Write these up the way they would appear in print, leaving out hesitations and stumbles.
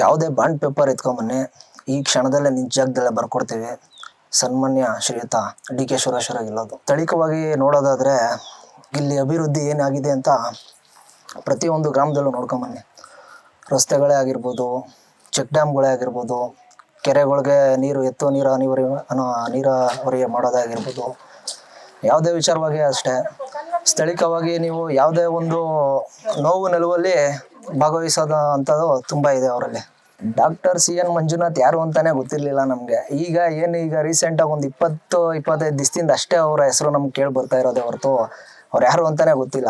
ಯಾವುದೇ bond paper ಎತ್ಕೊಂಬನ್ನಿ, ಈ ಕ್ಷಣದಲ್ಲೇ ನಿಜ ಜಾಗದಲ್ಲೇ ಬರ್ಕೊಡ್ತೀವಿ. ಸನ್ಮಾನ್ಯ ಶ್ರೀಯುತ ಡಿ ಕೆ ಸುರೇಶ್ವರ ಗೆಲ್ಲೋದು. ಸ್ಥಳೀಯವಾಗಿ ನೋಡೋದಾದರೆ ಇಲ್ಲಿ ಅಭಿವೃದ್ಧಿ ಏನಾಗಿದೆ ಅಂತ ಪ್ರತಿಯೊಂದು ಗ್ರಾಮದಲ್ಲೂ ನೋಡ್ಕೊಂಬನ್ನಿ. ರಸ್ತೆಗಳೇ ಆಗಿರ್ಬೋದು, ಚೆಕ್ ಡ್ಯಾಮ್ಗಳೇ ಆಗಿರ್ಬೋದು, ಕೆರೆಗಳಿಗೆ ನೀರಾವರಿ ಮಾಡೋದಾಗಿರ್ಬೋದು, ಯಾವುದೇ ವಿಚಾರವಾಗಿ ಅಷ್ಟೇ. ಸ್ಥಳೀಯವಾಗಿ ನೀವು ಯಾವುದೇ ಒಂದು ನೋವು ನಿಲುವಲ್ಲಿ ಭಾಗವಹಿಸೋದು ಅಂಥದ್ದು ತುಂಬ ಇದೆ ಅವರಲ್ಲಿ. ಡಾಕ್ಟರ್ CN ಮಂಜುನಾಥ್ ಯಾರು ಅಂತಾನೆ ಗೊತ್ತಿರಲಿಲ್ಲ ನಮಗೆ. ಈಗ ರೀಸೆಂಟಾಗಿ ಒಂದು 20-25 ದಿವಸದಿಂದ ಅಷ್ಟೇ ಅವರ ಹೆಸರು ನಮ್ಗೆ ಕೇಳಿ ಬರ್ತಾ ಇರೋದೇ ಹೊರತು ಅವ್ರು ಯಾರು ಅಂತಾನೆ ಗೊತ್ತಿಲ್ಲ.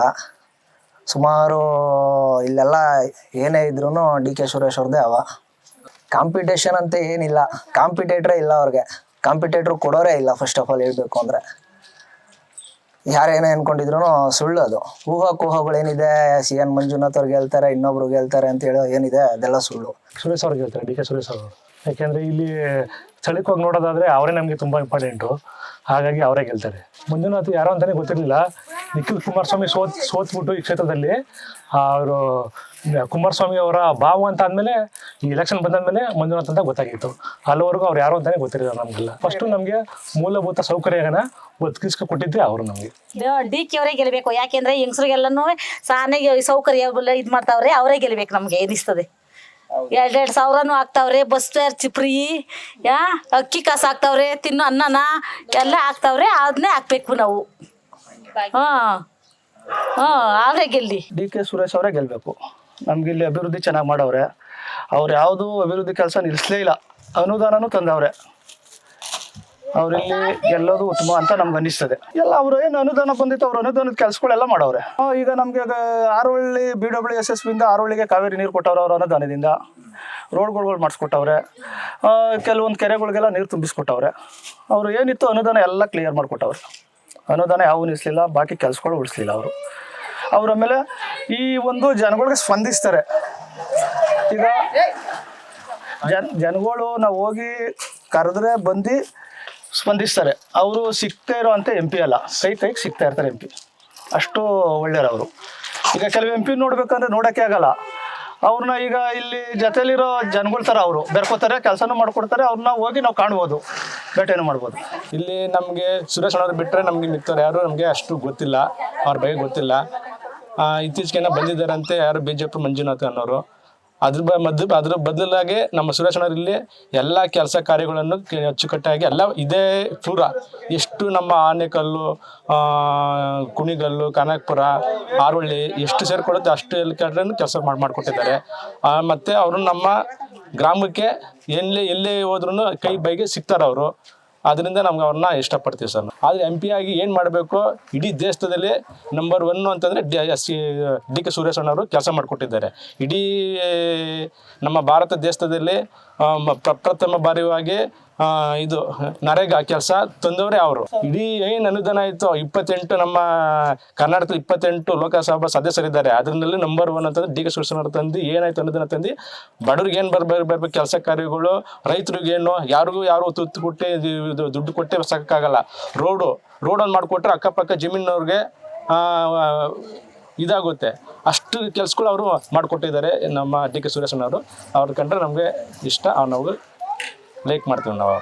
ಸುಮಾರು ಇಲ್ಲೆಲ್ಲ ಏನೇ ಇದ್ರೂ ಡಿ ಕೆ ಸುರೇಶ್ ಅವ್ರದ್ದೇ ಕಾಂಪಿಟೇಷನ್ ಅಂತ ಏನಿಲ್ಲ, ಕಾಂಪಿಟೇಟ್ರೇ ಇಲ್ಲ ಅವ್ರಿಗೆ. ಕಾಂಪಿಟೇಟ್ರು ಕೊಡೋರೇ ಇಲ್ಲ. ಫಸ್ಟ್ ಆಫ್ ಆಲ್ ಹೇಳ್ಬೇಕು ಅಂದರೆ ಯಾರೇನೇ ಅನ್ಕೊಂಡಿದ್ರು ಸುಳ್ಳು ಅದು. ಊಹಾಪೋಹಗಳೇನಿದೆ, CN ಮಂಜುನಾಥ್ ಅವ್ರಿಗೆ ಹೇಳ್ತಾರೆ, ಇನ್ನೊಬ್ರು ಹೇಳ್ತಾರೆ ಅಂತ ಹೇಳೋ ಏನಿದೆ ಅದೆಲ್ಲ ಸುಳ್ಳು. ಸುರೇಶ್ ಅವ್ರಿಗೆ ಹೇಳ್ತಾರೆ, ಡಿ ಕೆ ಸುರೇಶ್ ಅವರು. ಯಾಕೆಂದರೆ ಇಲ್ಲಿ ಸ್ಥಳೀಯವಾಗಿ ನೋಡೋದಾದರೆ ಅವರೇ ನಮಗೆ ತುಂಬ ಇಂಪಾರ್ಟೆಂಟು. ಹಾಗಾಗಿ ಅವರೇ ಗೆಲ್ತಾರೆ. ಮಂಜುನಾಥ್ ಯಾರೋ ಅಂತಲೇ ಗೊತ್ತಿರಲಿಲ್ಲ. ನಿಖಿಲ್ ಕುಮಾರಸ್ವಾಮಿ ಸೋತ್ಬಿಟ್ಟು ಈ ಕ್ಷೇತ್ರದಲ್ಲಿ ಅವರು ಕುಮಾರಸ್ವಾಮಿ ಅವರ ಭಾವ ಅಂತ ಆದಮೇಲೆ ಈ ಎಲೆಕ್ಷನ್ ಬಂದಾದ್ಮೇಲೆ ಮಂಜುನಾಥ್ ಅಂತ ಗೊತ್ತಾಗಿತ್ತು. ಅಲ್ಲಿವರೆಗೂ ಅವ್ರು ಯಾರು ಅಂತಲೇ ಗೊತ್ತಿರಲಿಲ್ಲ ನಮಗೆಲ್ಲ. ಫಸ್ಟು ನಮಗೆ ಮೂಲಭೂತ ಸೌಕರ್ಯನ ಒದಗಿಸ್ಕೊಟ್ಟಿದ್ದೆ ಅವರು ನಮಗೆ. ಡಿ ಕೆ ಅವರೇ ಗೆಲ್ಲಬೇಕು. ಯಾಕೆಂದರೆ ಹೆಂಗಸ್ರಿಗೆಲ್ಲನೂ ಸಾನೆಗೆ ಸೌಕರ್ಯ ಇದು ಮಾಡ್ತಾವ್ರೆ, ಅವರೇ ಗೆಲ್ಲಬೇಕು ನಮಗೆ ಅನಿಸ್ತದೆ. 2-2 ಸಾವಿರನೂ ಹಾಕ್ತಾವ್ರೆ, ಬಸ್ ಫೇರ್ ಫ್ರೀ, ಅಕ್ಕಿ ಕಾಸು ಹಾಕ್ತಾವ್ರೆ, ತಿನ್ನೋ ಅನ್ನನ ಎಲ್ಲ ಹಾಕ್ತಾವ್ರೆ. ಅದನ್ನೇ ಹಾಕ್ಬೇಕು ನಾವು. ಅವರೇ ಗೆಲ್ಲಿ. ಡಿ ಕೆ ಸುರೇಶ್ ಅವರೇ ಗೆಲ್ಲಬೇಕು. ನಮ್ಗೆ ಇಲ್ಲಿ ಅಭಿವೃದ್ಧಿ ಚೆನ್ನಾಗಿ ಮಾಡವ್ರೆ. ಅವ್ರು ಯಾವುದೂ ಅಭಿವೃದ್ಧಿ ಕೆಲಸ ನಿಲ್ಲಿಸಲೇ ಇಲ್ಲ. ಅನುದಾನನೂ ತಂದವ್ರೆ. ಅವರಿಲ್ಲಿ ಗೆಲ್ಲೋದು ಉತ್ತಮ ಅಂತ ನಮ್ಗೆ ಅನ್ನಿಸ್ತದೆ. ಎಲ್ಲ ಅವರು ಏನು ಅನುದಾನ ಬಂದಿತ್ತು, ಅವ್ರು ಅನುದಾನದ ಕೆಲಸಗಳೆಲ್ಲ ಮಾಡವ್ರೆ. ಈಗ ನಮಗೆ ಆರೋಹಳ್ಳಿ BWSSಬಿಂದ ಆರೋಹಳ್ಳಿಗೆ ಕಾವೇರಿ ನೀರು ಕೊಟ್ಟವ್ರೆ. ಅವ್ರ ಅನುದಾನದಿಂದ ರೋಡ್ಗಳು ಮಾಡಿಸ್ಕೊಟ್ಟವ್ರೆ. ಕೆಲವೊಂದು ಕೆರೆಗಳಿಗೆಲ್ಲ ನೀರು ತುಂಬಿಸ್ಕೊಟ್ಟವ್ರೆ. ಅವರು ಏನಿತ್ತು ಅನುದಾನ ಎಲ್ಲ ಕ್ಲಿಯರ್ ಮಾಡಿಕೊಟ್ಟವ್ರೆ. ಅನುದಾನ ಯಾವ ನಿಲ್ಲಿಸಲಿಲ್ಲ, ಬಾಕಿ ಕೆಲಸಗಳು ಉಳಿಸ್ಲಿಲ್ಲ ಅವರು. ಅವ್ರ ಮೇಲೆ ಈ ಒಂದು ಜನಗಳಿಗೆ ಸ್ಪಂದಿಸ್ತಾರೆ. ಈಗ ಜನಗಳು ನಾವು ಹೋಗಿ ಕರೆದ್ರೆ ಬಂದು ಸ್ಪಂದಿಸ್ತಾರೆ. ಅವರು ಸಿಗ್ತಾ ಇರೋ ಅಂಥ MP ಅಲ್ಲ, ಕೈಗೆ ಸಿಗ್ತಾ ಇರ್ತಾರೆ MP. ಅಷ್ಟು ಒಳ್ಳೆಯವರು ಅವರು. ಈಗ ಕೆಲವು MP ನೋಡ್ಬೇಕಂದ್ರೆ ನೋಡೋಕ್ಕೆ ಆಗಲ್ಲ. ಅವ್ರನ್ನ ಈಗ ಇಲ್ಲಿ ಜೊತೆಲಿರೋ ಜನಗಳ ಥರ ಅವರು ಬೆರ್ಕೋತಾರೆ, ಕೆಲಸನೂ ಮಾಡಿಕೊಡ್ತಾರೆ. ಅವ್ರನ್ನ ಹೋಗಿ ನಾವು ಕಾಣ್ಬೋದು, ಭೇಟಿನೂ ಮಾಡ್ಬೋದು. ಇಲ್ಲಿ ನಮಗೆ ಸುರೇಶ್ ಅಣ್ಣವ್ರು ಬಿಟ್ಟರೆ ನಮಗೆ ಮಿಕ್ಕವ್ರು ಯಾರು ನಮಗೆ ಅಷ್ಟು ಗೊತ್ತಿಲ್ಲ, ಅವ್ರ ಬಗ್ಗೆ ಗೊತ್ತಿಲ್ಲ. ಇತ್ತೀಚೆಗೆ ಬಂದಿದ್ದಾರಂತೆ ಯಾರು BJP ಮಂಜುನಾಥ್ ಅನ್ನೋರು. ಅದ್ರ ಬದಲಾಗಿ ನಮ್ಮ ಸುರೇಶ್ ಅಣ್ಣವ್ರು ಇಲ್ಲಿ ಎಲ್ಲ ಕೆಲಸ ಕಾರ್ಯಗಳನ್ನು ಅಚ್ಚುಕಟ್ಟಾಗಿ ಎಲ್ಲ ಇದೇ ಪೂರ ಎಷ್ಟು ನಮ್ಮ ಆನೆಕಲ್ಲು, ಕುಣಿಗಲ್ಲು, ಕನಕಪುರ, ಆರೋಹಳ್ಳಿ ಎಷ್ಟು ಸೇರಿಕೊಳ್ಳುತ್ತೆ ಅಷ್ಟು ಎಲ್ಲ ಕೆಲಸ ಮಾಡಿಕೊಟ್ಟಿದ್ದಾರೆ. ಮತ್ತು ಅವರು ನಮ್ಮ ಗ್ರಾಮಕ್ಕೆ ಎಲ್ಲೇ ಹೋದ್ರೂ ಕೈ ಬೈಗೆ ಸಿಗ್ತಾರೆ ಅವರು. ಅದರಿಂದ ನಮ್ಗೆ ಅವ್ರನ್ನ ಇಷ್ಟಪಡ್ತೀವಿ ಸರ್. ಆದರೆ MP ಆಗಿ ಏನು ಮಾಡಬೇಕು, ಇಡೀ ದೇಶದಲ್ಲಿ ನಂಬರ್ 1 ಅಂತಂದರೆ ಡಿ ಕೆ ಸುರೇಶ್ ಅಣ್ಣವರು ಕೆಲಸ ಮಾಡಿಕೊಟ್ಟಿದ್ದಾರೆ. ಇಡೀ ನಮ್ಮ ಭಾರತ ದೇಶದಲ್ಲಿ ಪ್ರಪ್ರಥಮ ಬಾರಿಯಾಗಿ ಇದು ನರೇಗಾ ಕೆಲಸ ತಂದವರೇ ಅವರು. ಇಡೀ ಏನು ಅನುದಾನ ಆಯಿತು 28 ನಮ್ಮ ಕರ್ನಾಟಕದಲ್ಲಿ 28 ಲೋಕಸಭಾ ಸದಸ್ಯರಿದ್ದಾರೆ. ಅದರಲ್ಲಿ ನಂಬರ್ 1 ಅಂತಂದ್ರೆ ಡಿ ಕೆ ಸುರೇಶ್ ಅಣ್ಣವ್ರು ತಂದು ಏನಾಯ್ತು ಅನುದಾನ ತಂದು ಬಡವ್ರಿಗೆ ಏನು ಬರ್ಬೇಕು ಕೆಲಸ ಕಾರ್ಯಗಳು, ರೈತರಿಗೇನು ಯಾರು ತುತ್ತು ಕೊಟ್ಟೆ ದುಡ್ಡು ಕೊಟ್ಟೆ ಸಾಕಾಗಲ್ಲ. ರೋಡನ್ನು ಮಾಡಿಕೊಟ್ರೆ ಅಕ್ಕಪಕ್ಕ ಜಮೀನವ್ರಿಗೆ ಇದಾಗುತ್ತೆ. ಅಷ್ಟು ಕೆಲಸಗಳು ಅವರು ಮಾಡಿಕೊಟ್ಟಿದ್ದಾರೆ ನಮ್ಮ ಡಿ ಕೆ ಸುರೇಶ್ ಅಣ್ಣವರು. ಅವ್ರ ಕಂಡ್ರೆ ನಮಗೆ ಇಷ್ಟ, ನಾವು ಲೈಕ್ ಮಾಡ್ತೀವಿ ನಾವು.